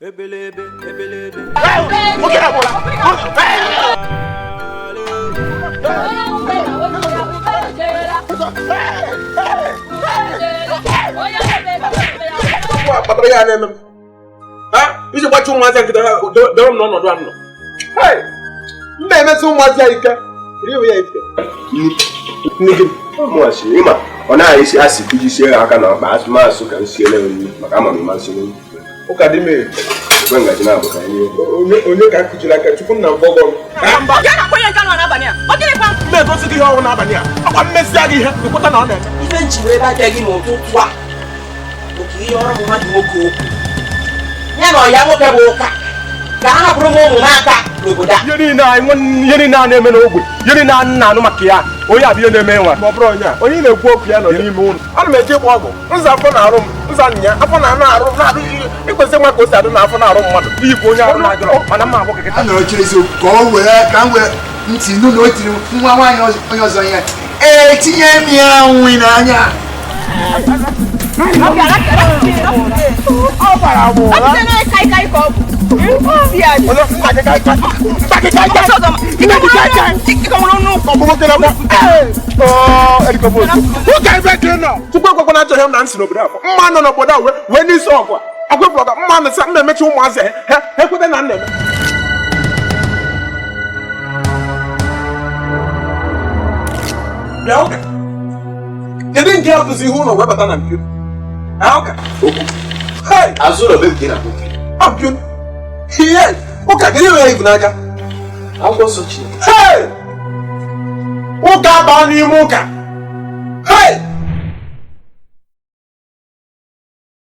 Ebelebe. Okay, Abola. Papa ya na em. Ha? Iji gbachu nwaza nkita ha do m n'ọnọdụ anọ. Hey! Mbe emesi nwaza ike. Iri ya ike. Nigi. Mwashi, ima. Ona asi kujisi aka na ba asụmasụ ka nsiele onye maka ama m masị onye. Ụka dị mee. Gwe ngaji na abụka ihe. Onye ka kujiri aka chukwu na mgbọgọ. Ya na kwenye nka nọ n'abalị a. Ọ dịrị kwa. Mbe gosi gị ihe ọnwụ n'abalị a. Akwa mmesi gị ihe, ịkwụta na ọ na-eme. Ife njiwe ebe abịa gị n'ụtụtụ a. Oke ihe ọrụ mmadụ nwoke okwu. Ya na ọya nwoke bụ ụka. Ka a hapụrụ m ụmụ m aka n'obodo a. Ihe niile a na-eme n'ogbe, ihe niile a na-anụ maka ya, onye abịa na-eme nwa. Ma ọ bụrụ onye a, onye na-ekwu okwu ya nọ n'ime ụlọ. Ana m eje ịgba ọgwụ, nza afọ na-arụ m, nza nya, afọ na-anụ arụ, na-arụ ịkwesị nwa ka o si adị na afọ na-arụ mmadụ. Iyi bụ onye arụ na-ajọrọ, mana mma abụ kịkịta. A na-eche eziokwu ka o wee ka m wee ntị nụ na o tiri nwa nwaanyị onye ọzọ ya. Tinye m ya nwi n'anya. Ọ bara bụ ụra. Tupu ekwekwana achọghị m na nsị n'obodo afọ mma nọ n'obodo a wee n'isi ọgụ a agwepụrụ ka mma na m na-emechi ụmụazị ha ekweta na nna eme. Bịa ụka kedu nke a bụzi ihe ụlọ webata na mpio ụka Azụrụ obe nke na boke. apio ihe ụka gịnị nwere ibu n'aka Akwụkwọ nsọ Chineke. ụka baa n'ime ụka